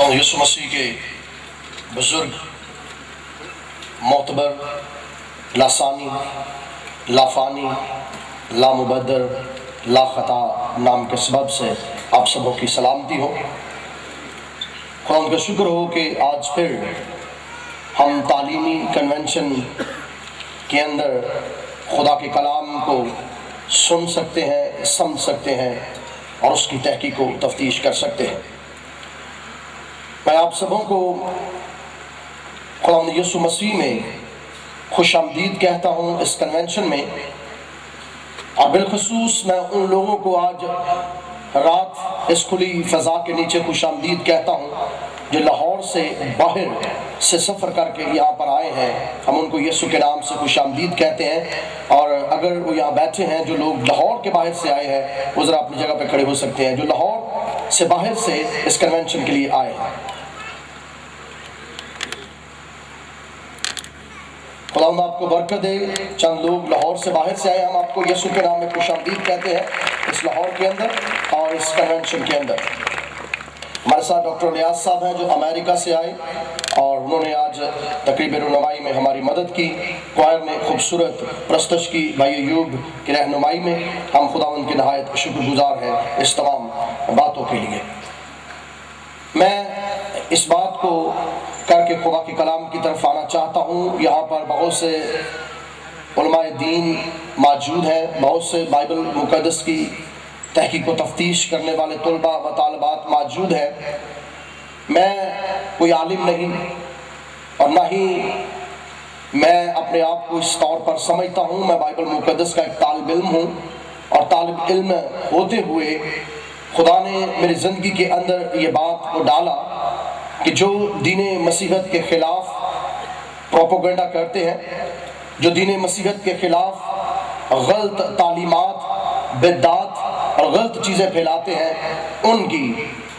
خدا یسوع مسیح کے بزرگ، معتبر، لاسانی، لافانی، لامبدر، لا خطا نام کے سبب سے آپ سبوں کی سلامتی ہو۔ خدا ان کا شکر ہو کہ آج پھر ہم تعلیمی کنونشن کے اندر خدا کے کلام کو سن سکتے ہیں، سمجھ سکتے ہیں اور اس کی تحقیق و تفتیش کر سکتے ہیں۔ میں آپ سبوں کو خدا یسوع مسیح میں خوش آمدید کہتا ہوں اس کنونشن میں، اور بالخصوص میں ان لوگوں کو آج رات اس کھلی فضا کے نیچے خوش آمدید کہتا ہوں جو لاہور سے باہر سے سفر کر کے یہاں پر آئے ہیں۔ ہم ان کو یسوع کے نام سے خوش آمدید کہتے ہیں، اور اگر وہ یہاں بیٹھے ہیں جو لوگ لاہور کے باہر سے آئے ہیں وہ ذرا اپنی جگہ پہ کھڑے ہو سکتے ہیں، جو لاہور سے باہر سے اس کنونشن کے لیے آئے ہیں۔ خداوند آپ کو برکت دے۔ چند لوگ لاہور سے باہر سے آئے، ہم آپ کو یسوع کے نام میں خوش آمدید کہتے ہیں اس لاہور کے اندر اور اس کنونشن کے اندر۔ ہمارے ساتھ ڈاکٹر ریاض صاحب ہیں جو امریکہ سے آئے، اور انہوں نے آج تقریب رونمائی میں ہماری مدد کی۔ کوائر نے خوبصورت پرستش کی بھائی ایوب کی رہنمائی میں۔ ہم خداوند کے نہایت شکر گزار ہیں اس تمام باتوں کے لیے۔ میں اس بات کو کر کے خدا کے کلام کی طرف آنا چاہتا ہوں۔ یہاں پر بہت سے علماء دین موجود ہیں، بہت سے بائبل مقدس کی تحقیق و تفتیش کرنے والے طلباء و طالبات موجود ہیں۔ میں کوئی عالم نہیں، اور نہ ہی میں اپنے آپ کو اس طور پر سمجھتا ہوں۔ میں بائبل مقدس کا ایک طالب علم ہوں، اور طالب علم ہوتے ہوئے خدا نے میری زندگی کے اندر یہ بات کو ڈالا کہ جو دین مسیحیت کے خلاف پروپیگنڈا کرتے ہیں، جو دین مسیحیت کے خلاف غلط تعلیمات، بدعات اور غلط چیزیں پھیلاتے ہیں،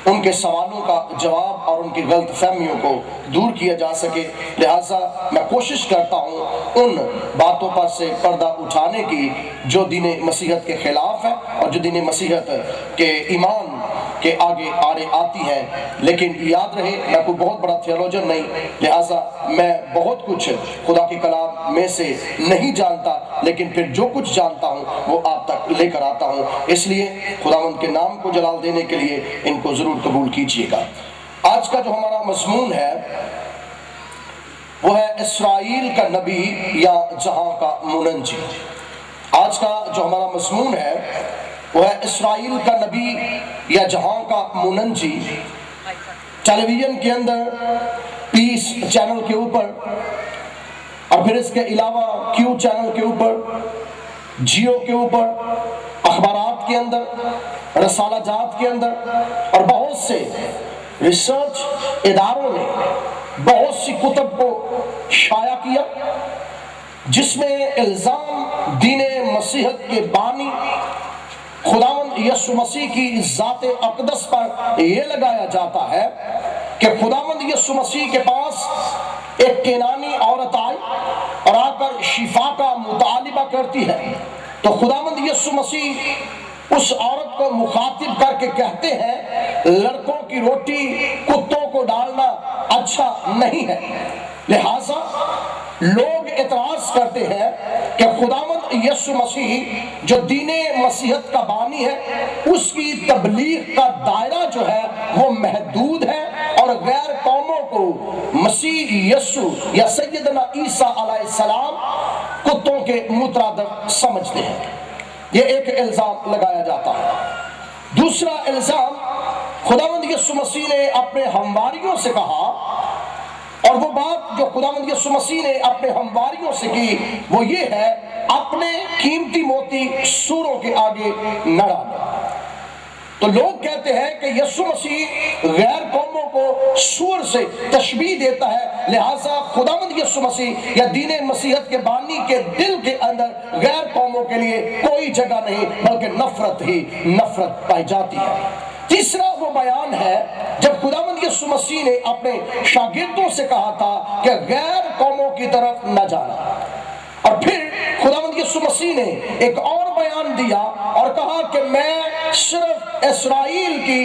ان کے سوالوں کا جواب اور ان کی غلط فہمیوں کو دور کیا جا سکے۔ لہٰذا میں کوشش کرتا ہوں ان باتوں پر سے پردہ اٹھانے کی جو دین مسیحیت کے خلاف ہے اور جو دین مسیحیت کے ایمان کے آگے آتی ہیں۔ لیکن یاد رہے میں کوئی بہت بڑا تھیولوجن نہیں، لہٰذا میں بہت کچھ خدا کے کلام میں سے نہیں جانتا، لیکن پھر جو کچھ جانتا ہوں وہ آپ تک لے کر آتا ہوں۔ اس لیے خداوند کے نام کو جلال دینے کے لیے ان کو ضرور قبول کیجیے گا۔ آج کا جو ہمارا مضمون ہے وہ ہے اسرائیل کا نبی یا جہاں کا منجی۔ آج کا جو ہمارا مضمون ہے وہ ہے اسرائیل کا نبی یا جہاں کا منجی۔ ٹیلی ویژن کے اندر پیس چینل کے اوپر، اور پھر اس کے علاوہ کیو چینل کے اوپر، جیو کے اوپر، اخبارات کے اندر، رسالہ جات کے اندر، اور بہت سے ریسرچ اداروں نے بہت سی کتب کو شائع کیا جس میں الزام دین مسیحیت کے بانی خداوند یسوع مسیح کی ذات اقدس پر یہ لگایا جاتا ہے کہ خداوند یسوع مسیح کے پاس ایک کینانی عورت آئی اور آ کر شفا کا مطالبہ کرتی ہے، تو خداوند یسوع مسیح اس عورت کو مخاطب کر کے کہتے ہیں لڑکوں کی روٹی کتوں کو ڈالنا اچھا نہیں ہے۔ لہٰذا لوگ اعتراض کرتے ہیں کہ خداوند یسوع مسیح جو دین مسیحیت کا بانی ہے اس کی تبلیغ کا دائرہ جو ہے وہ محدود ہے، اور غیر قوموں کو مسیح یسوع یا سیدنا عیسیٰ علیہ السلام کتوں کے مترادف سمجھتے ہیں۔ یہ ایک الزام لگایا جاتا ہے۔ دوسرا الزام خداوند یسوع مسیح نے اپنے ہمواریوں سے کہا، اور وہ بات جو خداوند یسوع مسیح نے اپنے ہمواریوں سے کی وہ یہ ہے اپنے قیمتی موتی سوروں کے آگے نہ ڈالو۔ تو لوگ کہتے ہیں کہ یسوع مسیح غیر قوموں کو سور سے تشبیہ دیتا ہے، لہٰذا خداوند یسوع مسیح یا دین مسیحیت کے بانی کے دل کے اندر غیر قوموں کے لیے کوئی جگہ نہیں بلکہ نفرت ہی نفرت پائی جاتی ہے۔ تیسرا وہ بیان ہے جب خداوند یسوع مسیح نے اپنے شاگردوں سے کہا تھا کہ غیر قوموں کی طرف نہ جانا، اور پھر خداوند یسوع مسیح نے ایک اور بیان دیا اور کہا کہ میں صرف اسرائیل کی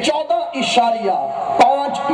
14.5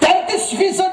33%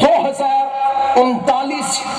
2039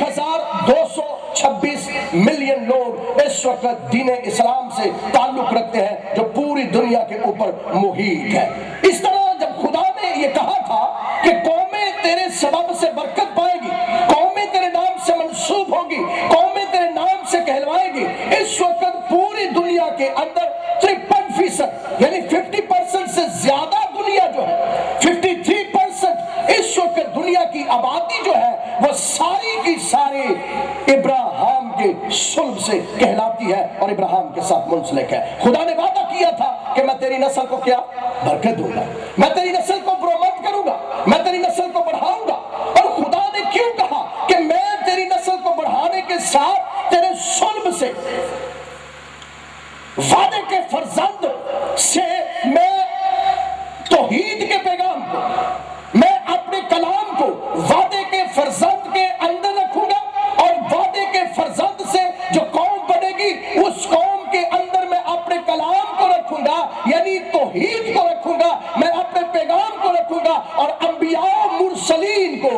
1226 ملین لوگ اس وقت دین اسلام سے تعلق رکھتے ہیں جو پوری دنیا کے اوپر محیط ہے۔ اس طرح جب خدا نے یہ کہا تھا کہ قومیں تیرے سبب سے برکت پائیں گی، قومیں تیرے نام سے منسوب ہوگی، قومیں تیرے نام سے کہلوائیں گی، اس وقت پوری دنیا کے اندر 53% یعنی 50% سے زیادہ دنیا جو ہے 53% اس وقت دنیا کی آبادی جو ہے وہ ساری کی ساری ابراہیم کے صلب سے کہلاتی ہے اور ابراہیم کے ساتھ منسلک ہے۔ خدا نے وعدہ کیا تھا کہ میں تیری نسل کو کیا برکت دوں گا، میں تیری نسل کو پروموٹ کروں گا، میں تیری نسل کو بڑھاؤں گا۔ اور خدا نے کیوں کہا کہ میں تیری نسل کو بڑھانے کے ساتھ تیرے صلب سے وعدے کے فرزند سے میں توحید کے پیغام کو، میں اپنے کلام کو وعدے کے فرزند کے اندر رکھوں گا، اور وعدے کے فرزند سے جو قوم بنے گی اس قوم کے اندر میں اپنے کلام کو رکھوں گا، یعنی توحید کو رکھوں گا، میں اپنے پیغام کو رکھوں گا، اور انبیاء مرسلین کو،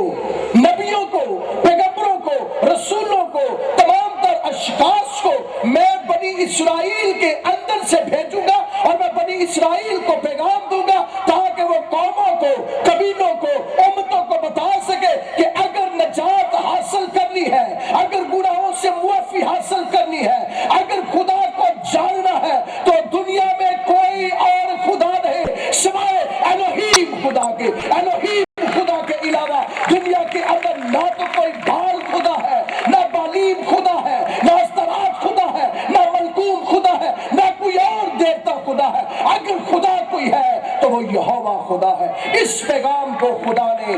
نبیوں کو، پیغمبروں کو، رسولوں کو، تمام تر اشخاص کو میں بنی اسرائیل کے اندر سے بھیجوں گا، اور میں بنی اسرائیل کو پیغام دوں گا تاکہ وہ قوموں کو، قبیلوں کو، امتوں کو بتا سکے کہ اگر نجات حاصل کرنی ہے، اگر گناہوں سے معافی حاصل کرنی ہے، اگر خدا کو جاننا ہے تو دنیا میں کوئی اور خدا نہیں سوائے الوہیم خدا کے، الوہیم خدا کے علاوہ دنیا کے اندر نہ تو کوئی بال خدا ہے، نہ بالیم خدا ہے، نہ استرات خدا ہے، نہ ملکوم خدا ہے، نہ کوئی اور دیوتا خدا ہے۔ اگر خدا کوئی ہے تو وہ یہوہ خدا ہے۔ اس پیغام کو خدا نے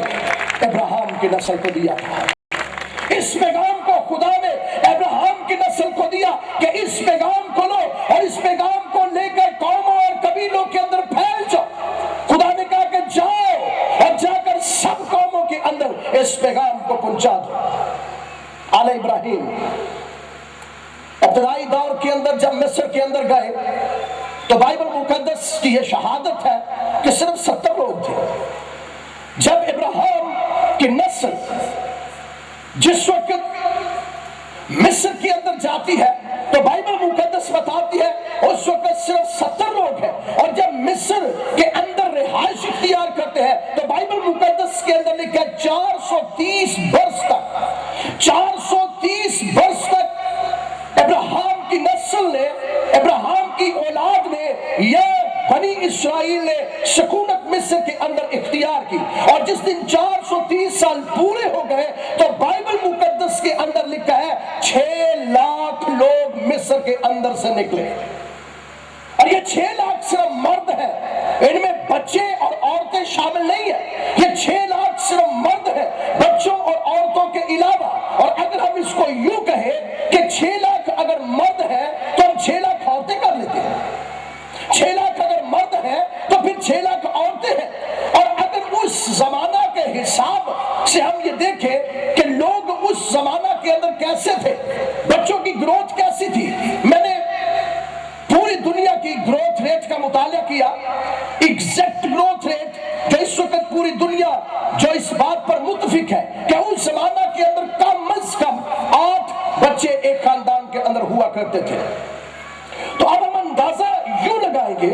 ابراہیم کی نسل کو دیا تھا، اس پیغام کو خدا نے ابراہیم کی نسل کو دیا کہ اس پیغام کو لو اور اس پیغام کو لے کر قوموں اور قبیلوں کے اندر پھیل جاؤ۔ خدا نے کہا کہ جاؤ اور جا کر سب قوموں کے اندر اس پیغام کو پہنچا دو۔ آل ابراہیم ابتدائی دور کے اندر جب مصر کے اندر گئے تو بائبل مقدس کی یہ شہادت ہے کہ صرف 70 لوگ تھے۔ جب ابراہیم کی نسل جس وقت مصر کے اندر جاتی ہے تو بائبل مقدس بتاتی ہے اس وقت صرف 70 لوگ ہیں، اور جب مصر کے اندر رہائش اختیار کرتے ہیں تو بائبل مقدس کے اندر لکھا ہے 430 برس تک، 430 برس تک ابراہیم کی نسل نے، ابراہیم کی اولاد نے، یا بنی اسرائیل نے سکونت مصر کے اندر اختیار کی۔ اور جس دن 430 سال پورے ہو گئے تو بائبل مقدس کے اندر لکھا ہے 6 لاکھ لوگ مصر کے اندر سے نکلے، اور یہ 6 لاکھ صرف مرد ہیں، ان میں بچے اور عورتیں شامل نہیں ہیں، یہ 6 لاکھ صرف مرد ہیں بچوں اور عورتوں کے علاوہ۔ اور اگر ہم اس کو یوں کہیں کہ 6 لاکھ اگر مرد ہیں تو ہم 6 لاکھ عورتیں کر لیتے ہیں، 6 لاکھ اگر مرد ہیں تو پھر 6 لاکھ عورتیں ہیں۔ اور اگر اس زمانہ کے حساب سے ہم یہ دیکھیں کہ لوگ اس زمانہ کے اندر کیسے تھے، بچوں کی گروتھ کیسی تھی، میں نے پوری دنیا کی گروتھ ریٹ کا مطالعہ کیا، ایگزیکٹ گروتھ ریٹ جو اس وقت پوری دنیا جو اس بات پر متفق ہے کہ اس زمانہ کے اندر کم از کم 8 بچے ایک خاندان کے اندر ہوا کرتے تھے۔ تو اب ہم اندازہ یوں لگائیں گے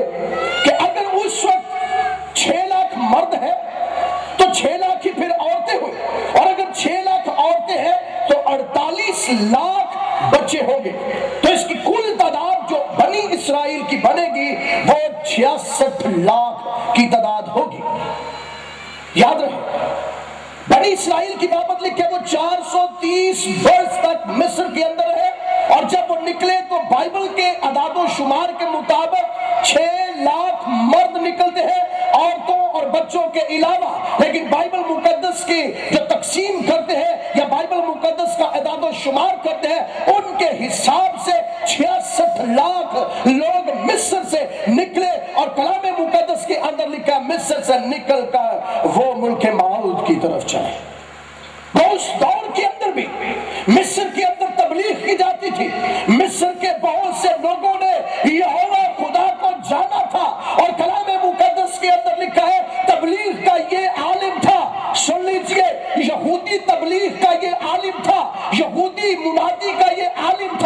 کہ اگر اس وقت 6 لاکھ مرد ہیں تو 6 لاکھ ہی پھر عورتیں ہوئی، اور اگر 6 لاکھ عورتیں ہیں تو 48 لاکھ بچے ہوں گے۔ تو اس کی کل تعداد جو بنی اسرائیل کی بنے گی وہ 66 لاکھ کی تعداد ہوگی۔ یاد رہے بنی اسرائیل کی بابت لکھے وہ 430 برس تک مصر کے اندر ہے، اور جب وہ نکلے تو بائبل کے اعداد و شمار کے مطابق 6 لاکھ مرد نکلتے ہیں عورتوں اور بچوں کے علاوہ۔ لیکن بائبل مقدس کی جو تقسیم کرتے ہیں یا بائبل مقدس کا اعداد و شمار کرتے ہیں ان کے حساب سے 66 لاکھ لوگ مصر سے نکلے، اور کلام مقدس کے اندر لکھا مصر سے نکل کر وہ ملک موعود کی طرف چلے۔ اس دور کے اندر بھی مصر کے اندر تبلیغ کی جاتی تھی، مصر کے بہت سے لوگوں نے یہوہ خدا کو جانا تھا، اور کلام مقدس کے اندر لکھا ہے تبلیغ کا یہ عالم تھا۔ سن لیجئے، یہودی تبلیغ کا یہ عالم تھا، یہودی منادی کا یہ عالم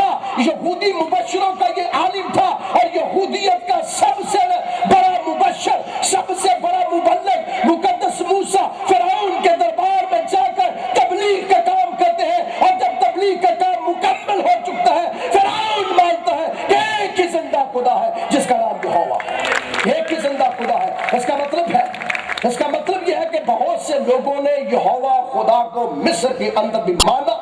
خدا کو مصر کے اندر بھی مانا،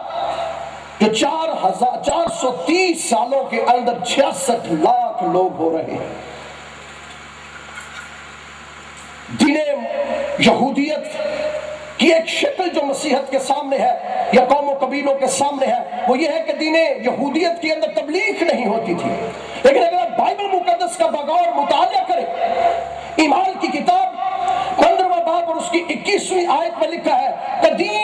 جو 430 سالوں کے اندر 66 لاکھ لوگ ہو رہے ہیں۔ دین یہودیت کی ایک شکل جو مسیحیت کے سامنے ہے یا قوم و قبیلوں کے سامنے ہے، وہ یہ ہے کہ دین یہودیت کے اندر تبلیغ نہیں ہوتی تھی۔ لیکن اگر آپ بائبل مقدس کا بغور مطالعہ کریں، ایمان کی کتاب 15واں باب اور اس کی 21ویں آیت میں لکھا ہے، قدیم